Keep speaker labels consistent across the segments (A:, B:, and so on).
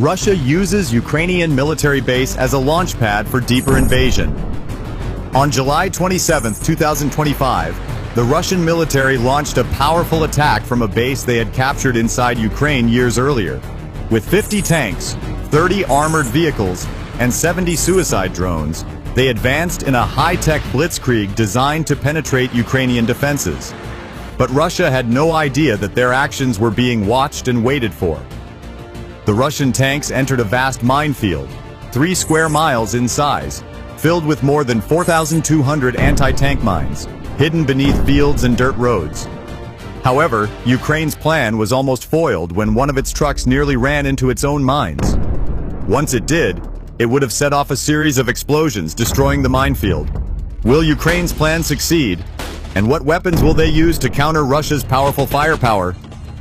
A: Russia uses Ukrainian military base as a launch pad for deeper invasion. On July 27, 2025, the Russian military launched a powerful attack from a base they had captured inside Ukraine years earlier. With 50 tanks, 30 armored vehicles, and 70 suicide drones, they advanced in a high-tech blitzkrieg designed to penetrate Ukrainian defenses. But Russia had no idea that their actions were being watched and waited for. The Russian tanks entered a vast minefield, 3 square miles in size, filled with more than 4,200 anti-tank mines, hidden beneath fields and dirt roads. However, Ukraine's plan was almost foiled when one of its trucks nearly ran into its own mines. Once it did, it would have set off a series of explosions, destroying the minefield. Will Ukraine's plan succeed? And what weapons will they use to counter Russia's powerful firepower?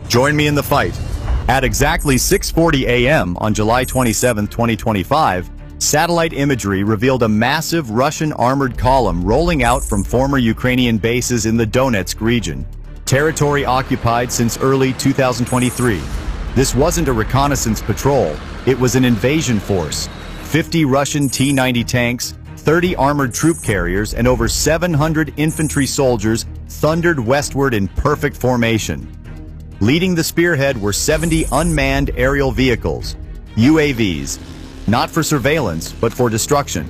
A: Join me in the fight. At exactly 6:40 a.m. on July 27, 2025, satellite imagery revealed a massive Russian armored column rolling out from former Ukrainian bases in the Donetsk region, territory occupied since early 2023. This wasn't a reconnaissance patrol, it was an invasion force. 50 Russian T-90 tanks, 30 armored troop carriers, and over 700 infantry soldiers thundered westward in perfect formation. Leading the spearhead were 70 unmanned aerial vehicles, UAVs, not for surveillance, but for destruction.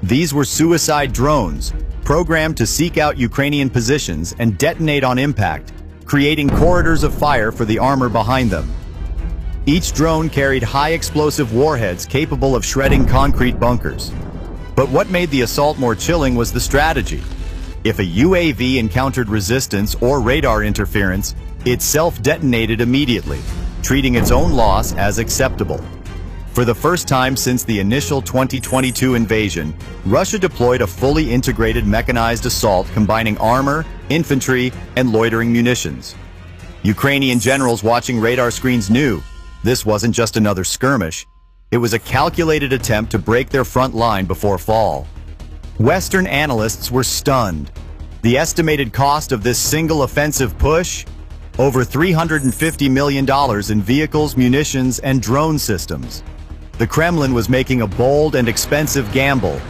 A: These were suicide drones, programmed to seek out Ukrainian positions and detonate on impact, creating corridors of fire for the armor behind them. Each drone carried high-explosive warheads capable of shredding concrete bunkers. But what made the assault more chilling was the strategy. If a UAV encountered resistance or radar interference, it self-detonated immediately, treating its own loss as acceptable. For the first time since the initial 2022 invasion, Russia deployed a fully integrated mechanized assault combining armor, infantry, and loitering munitions. Ukrainian generals watching radar screens knew this wasn't just another skirmish. It was a calculated attempt to break their front line before fall. Western analysts were stunned. The estimated cost of this single offensive push? Over $350 million in vehicles, munitions, and drone systems. The Kremlin was making a bold and expensive gamble,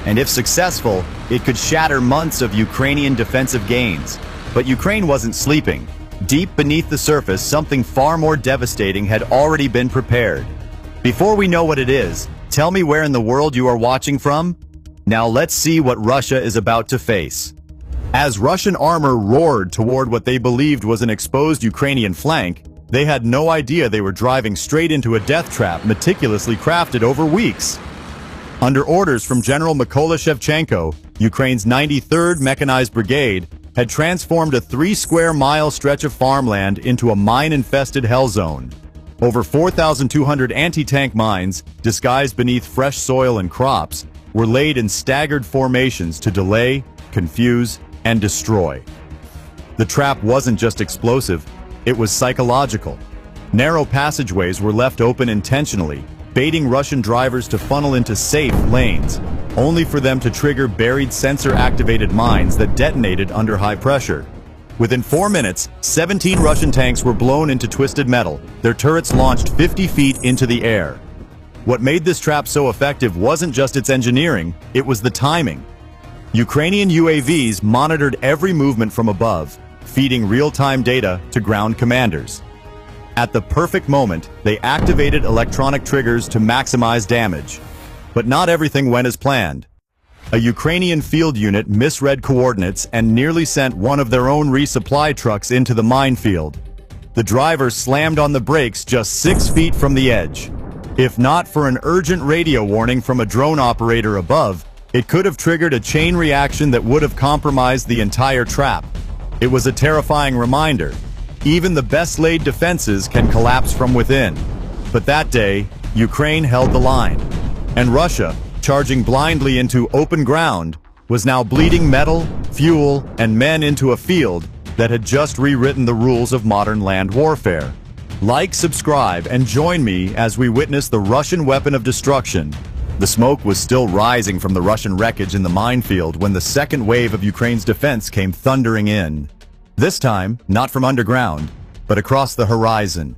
A: and if successful, it could shatter months of Ukrainian defensive gains. But Ukraine wasn't sleeping. Deep beneath the surface, something far more devastating had already been prepared. Before we know what it is, tell me where in the world you are watching from? Now let's see what Russia is about to face. As Russian armor roared toward what they believed was an exposed Ukrainian flank, they had no idea they were driving straight into a death trap meticulously crafted over weeks. Under orders from General Mykola Shevchenko, Ukraine's 93rd Mechanized Brigade had transformed a 3-square-mile stretch of farmland into a mine-infested hell zone. Over 4,200 anti-tank mines, disguised beneath fresh soil and crops, were laid in staggered formations to delay, confuse, and destroy. The trap wasn't just explosive, it was psychological. Narrow passageways were left open intentionally, baiting Russian drivers to funnel into safe lanes, only for them to trigger buried sensor-activated mines that detonated under high pressure. Within 4 minutes, 17 Russian tanks were blown into twisted metal, their turrets launched 50 feet into the air. What made this trap so effective wasn't just its engineering, it was the timing. Ukrainian UAVs monitored every movement from above, feeding real-time data to ground commanders. At the perfect moment, they activated electronic triggers to maximize damage. But not everything went as planned. A Ukrainian field unit misread coordinates and nearly sent one of their own resupply trucks into the minefield. The driver slammed on the brakes just 6 feet from the edge. If not for an urgent radio warning from a drone operator above, it could have triggered a chain reaction that would have compromised the entire trap. It was a terrifying reminder. Even the best-laid defenses can collapse from within. But that day, Ukraine held the line. And Russia, charging blindly into open ground, was now bleeding metal, fuel, and men into a field that had just rewritten the rules of modern land warfare. Like, subscribe, and join me as we witness the Russian weapon of destruction. The smoke was still rising from the Russian wreckage in the minefield when the second wave of Ukraine's defense came thundering in. This time, not from underground, but across the horizon.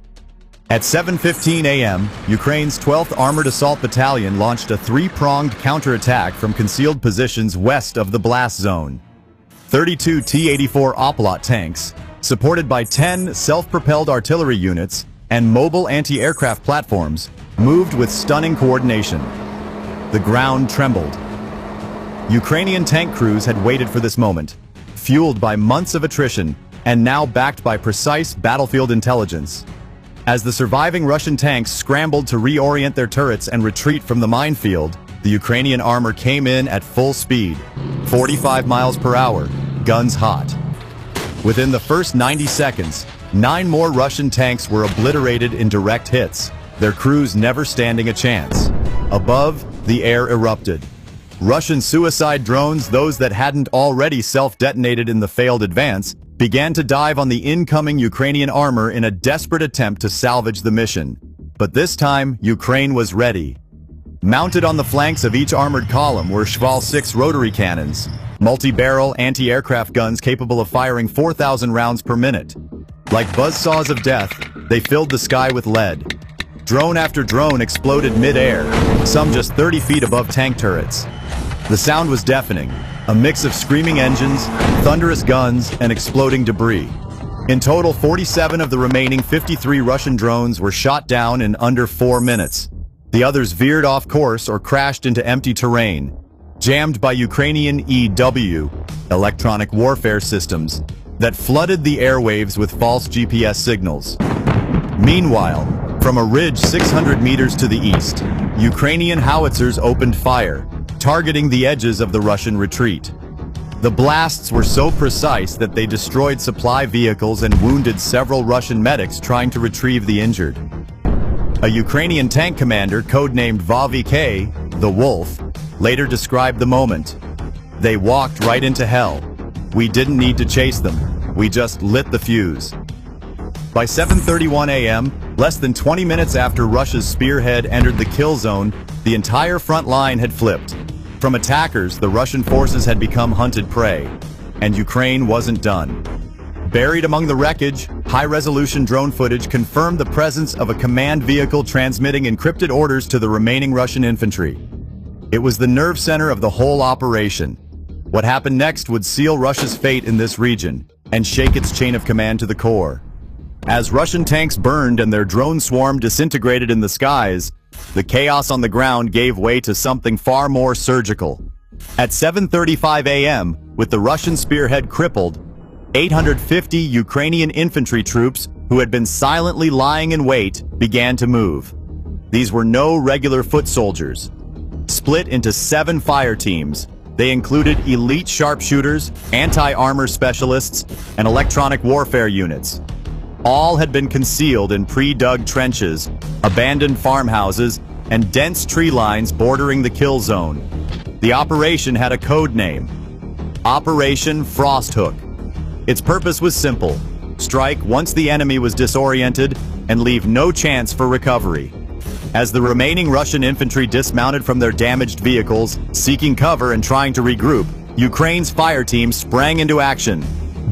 A: At 7:15 a.m., Ukraine's 12th Armored Assault Battalion launched a three-pronged counterattack from concealed positions west of the blast zone. 32 T-84 outthought tanks, supported by 10 self-propelled artillery units and mobile anti-aircraft platforms, moved with stunning coordination. The ground trembled. Ukrainian tank crews had waited for this moment, fueled by months of attrition and now backed by precise battlefield intelligence. As the surviving Russian tanks scrambled to reorient their turrets and retreat from the minefield, the Ukrainian armor came in at full speed, 45 miles per hour, guns hot. Within the first 90 seconds, 9 more Russian tanks were obliterated in direct hits, their crews never standing a chance. Above, the air erupted. Russian suicide drones, those that hadn't already self-detonated in the failed advance, began to dive on the incoming Ukrainian armor in a desperate attempt to salvage the mission. But this time, Ukraine was ready. Mounted on the flanks of each armored column were Shkval 6 rotary cannons, multi-barrel anti-aircraft guns capable of firing 4,000 rounds per minute. Like buzzsaws of death, they filled the sky with lead. Drone after drone exploded mid-air, some just 30 feet above tank turrets. The sound was deafening, a mix of screaming engines, thunderous guns, and exploding debris. In total, 47 of the remaining 53 Russian drones were shot down in under 4 minutes. The others veered off course or crashed into empty terrain, jammed by Ukrainian EW, electronic warfare systems, that flooded the airwaves with false GPS signals. Meanwhile, from a ridge 600 meters to the east, Ukrainian howitzers opened fire, targeting the edges of the Russian retreat. The blasts were so precise that they destroyed supply vehicles and wounded several Russian medics trying to retrieve the injured. A Ukrainian tank commander, codenamed VK, the Wolf, later described the moment. "They walked right into hell. We didn't need to chase them. We just lit the fuse." By 7:31 a.m., less than 20 minutes after Russia's spearhead entered the kill zone, the entire front line had flipped. From attackers, the Russian forces had become hunted prey, and Ukraine wasn't done. Buried among the wreckage, high-resolution drone footage confirmed the presence of a command vehicle transmitting encrypted orders to the remaining Russian infantry. It was the nerve center of the whole operation. What happened next would seal Russia's fate in this region and shake its chain of command to the core. As Russian tanks burned and their drone swarm disintegrated in the skies, the chaos on the ground gave way to something far more surgical. At 7:35 a.m., with the Russian spearhead crippled, 850 Ukrainian infantry troops who had been silently lying in wait began to move. These were no regular foot soldiers. Split into 7 fire teams, they included elite sharpshooters, anti-armor specialists, and electronic warfare units. All had been concealed in pre-dug trenches, abandoned farmhouses, and dense tree lines bordering the kill zone. The operation had a code name: Operation Frosthook. Its purpose was simple: strike once the enemy was disoriented and leave no chance for recovery. As the remaining Russian infantry dismounted from their damaged vehicles, seeking cover and trying to regroup, Ukraine's fire team sprang into action.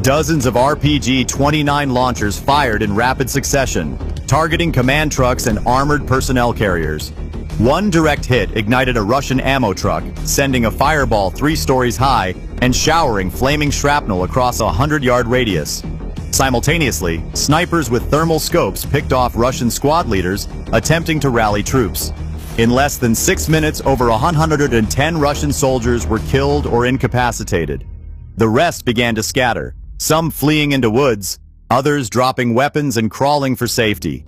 A: Dozens of RPG-29 launchers fired in rapid succession, targeting command trucks and armored personnel carriers. One direct hit ignited a Russian ammo truck, sending a fireball 3 stories high and showering flaming shrapnel across a 100-yard radius. Simultaneously, snipers with thermal scopes picked off Russian squad leaders attempting to rally troops. In less than 6 minutes, over 110 Russian soldiers were killed or incapacitated. The rest began to scatter, some fleeing into woods, others dropping weapons and crawling for safety.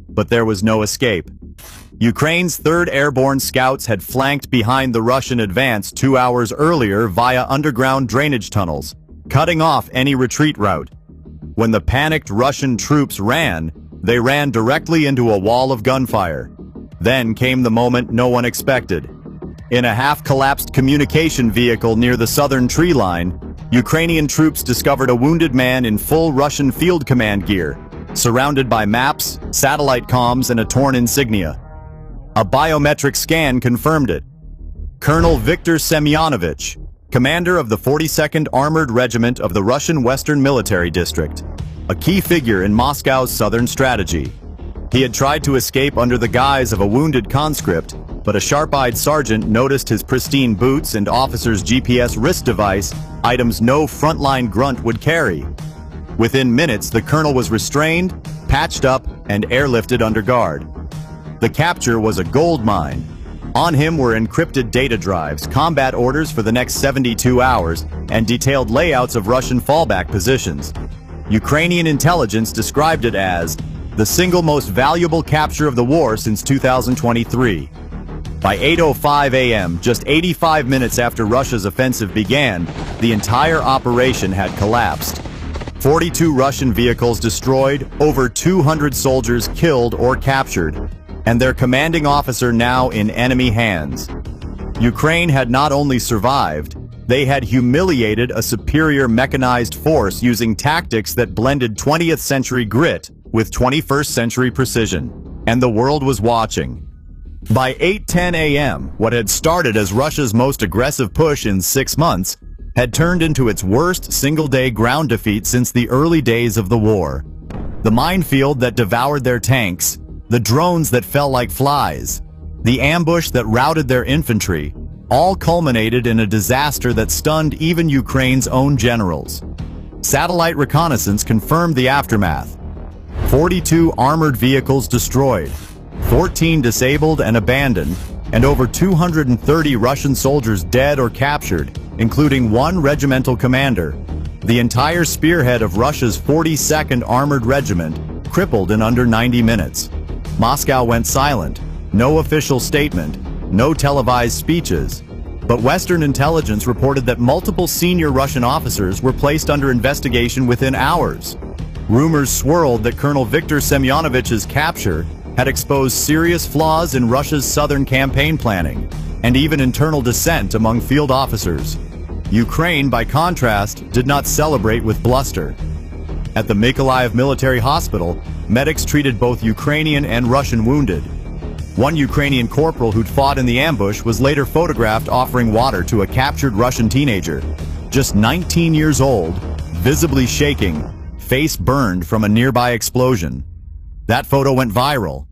A: But there was no escape. Ukraine's 3rd Airborne Scouts had flanked behind the Russian advance 2 hours earlier via underground drainage tunnels, cutting off any retreat route. When the panicked Russian troops ran, they ran directly into a wall of gunfire. Then came the moment no one expected. In a half-collapsed communication vehicle near the southern tree line, Ukrainian troops discovered a wounded man in full Russian field command gear, surrounded by maps, satellite comms, and a torn insignia. A biometric scan confirmed it. Colonel Viktor Semyonovich, commander of the 42nd Armored Regiment of the Russian Western Military District, a key figure in Moscow's southern strategy. He had tried to escape under the guise of a wounded conscript, but a sharp-eyed sergeant noticed his pristine boots and officer's GPS wrist device, items no frontline grunt would carry. Within minutes, the colonel was restrained, patched up, and airlifted under guard. The capture was a gold mine. On him were encrypted data drives, combat orders for the next 72 hours, and detailed layouts of Russian fallback positions. Ukrainian intelligence described it as the single most valuable capture of the war since 2023. By 8:05 a.m., just 85 minutes after Russia's offensive began, the entire operation had collapsed. 42 Russian vehicles destroyed, over 200 soldiers killed or captured, and their commanding officer now in enemy hands. Ukraine had not only survived, they had humiliated a superior mechanized force using tactics that blended 20th century grit with 21st century precision. And the world was watching. By 8:10 a.m., what had started as Russia's most aggressive push in 6 months had turned into its worst single-day ground defeat since the early days of the war. The minefield that devoured their tanks, the drones that fell like flies, the ambush that routed their infantry, all culminated in a disaster that stunned even Ukraine's own generals. Satellite reconnaissance confirmed the aftermath. 42 armored vehicles destroyed, 14 disabled and abandoned, and over 230 Russian soldiers dead or captured, including one regimental commander. The entire spearhead of Russia's 42nd Armored Regiment crippled in under 90 minutes. Moscow went silent. No official statement, no televised speeches. But Western intelligence reported that multiple senior Russian officers were placed under investigation within hours. Rumors swirled that Colonel Viktor Semyonovich's capture had exposed serious flaws in Russia's southern campaign planning, and even internal dissent among field officers. Ukraine, by contrast, did not celebrate with bluster. At the Mykolaiv military hospital, medics treated both Ukrainian and Russian wounded. One Ukrainian corporal who'd fought in the ambush was later photographed offering water to a captured Russian teenager, just 19 years old, visibly shaking, face burned from a nearby explosion. That photo went viral,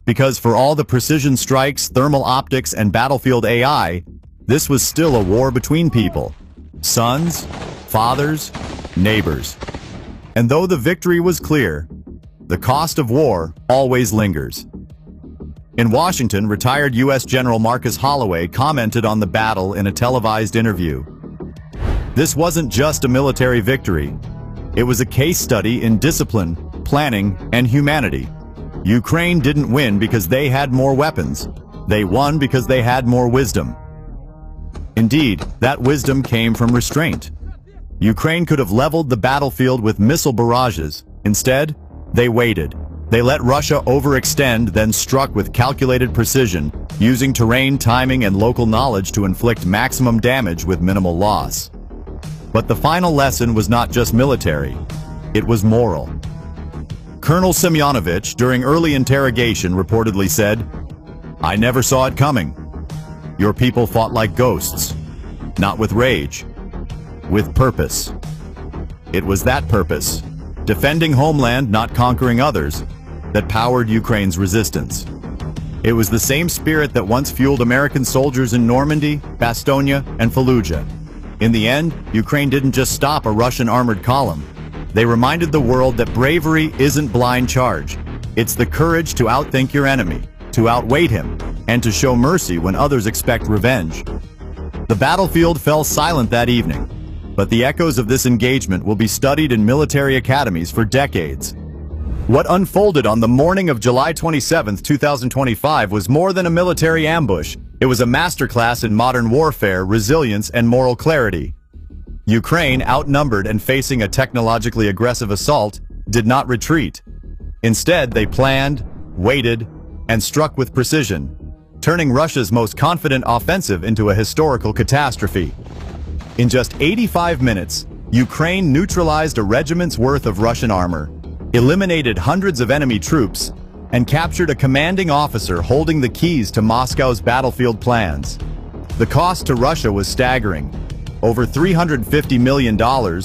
A: because for all the precision strikes, thermal optics, and battlefield AI, this was still a war between people. Sons, fathers, neighbors. And though the victory was clear, the cost of war always lingers. In Washington, retired U.S. General Marcus Holloway commented on the battle in a televised interview. This wasn't just a military victory. It was a case study in discipline, planning, and humanity. Ukraine didn't win because they had more weapons. They won because they had more wisdom. Indeed, that wisdom came from restraint. Ukraine could have leveled the battlefield with missile barrages. Instead, they waited. They let Russia overextend, then struck with calculated precision, using terrain, timing, and local knowledge to inflict maximum damage with minimal loss. But the final lesson was not just military. It was moral. Colonel Semyonovich, during early interrogation, reportedly said, "I never saw it coming. Your people fought like ghosts, not with rage, with purpose." It was that purpose, defending homeland, not conquering others, that powered Ukraine's resistance. It was the same spirit that once fueled American soldiers in Normandy, Bastogne, and Fallujah. In the end, Ukraine didn't just stop a Russian armored column. They reminded the world that bravery isn't blind charge. It's the courage to outthink your enemy, to outweight him, and to show mercy when others expect revenge. The battlefield fell silent that evening, but the echoes of this engagement will be studied in military academies for decades. What unfolded on the morning of July 27, 2025 was more than a military ambush. It was a masterclass in modern warfare, resilience, and moral clarity. Ukraine, outnumbered and facing a technologically aggressive assault, did not retreat. Instead, they planned, waited, and struck with precision, turning Russia's most confident offensive into a historical catastrophe. In just 85 minutes, Ukraine neutralized a regiment's worth of Russian armor, eliminated hundreds of enemy troops, and captured a commanding officer holding the keys to Moscow's battlefield plans. The cost to Russia was staggering. Over $350 million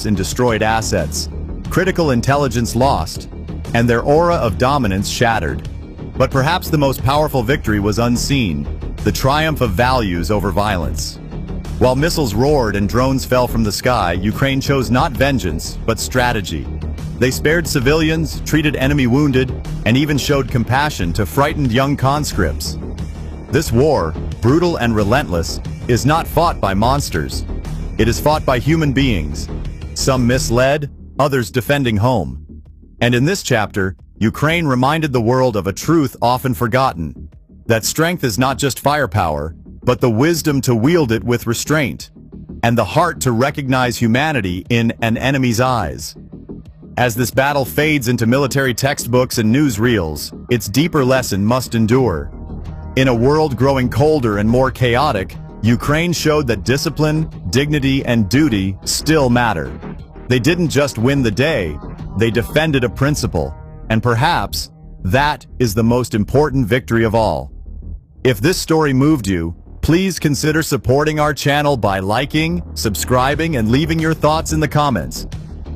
A: in destroyed assets, critical intelligence lost, and their aura of dominance shattered. But perhaps the most powerful victory was unseen, the triumph of values over violence. While missiles roared and drones fell from the sky, Ukraine chose not vengeance, but strategy. They spared civilians, treated enemy wounded, and even showed compassion to frightened young conscripts. This war, brutal and relentless, is not fought by monsters. It is fought by human beings, some misled, others defending home. And in this chapter, Ukraine reminded the world of a truth often forgotten, that strength is not just firepower, but the wisdom to wield it with restraint, and the heart to recognize humanity in an enemy's eyes. As this battle fades into military textbooks and newsreels, its deeper lesson must endure. In a world growing colder and more chaotic, Ukraine showed that discipline, dignity, and duty still matter. They didn't just win the day, they defended a principle, and perhaps that is the most important victory of all. If this story moved you, please consider supporting our channel by liking, subscribing, and leaving your thoughts in the comments.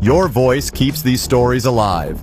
A: Your voice keeps these stories alive.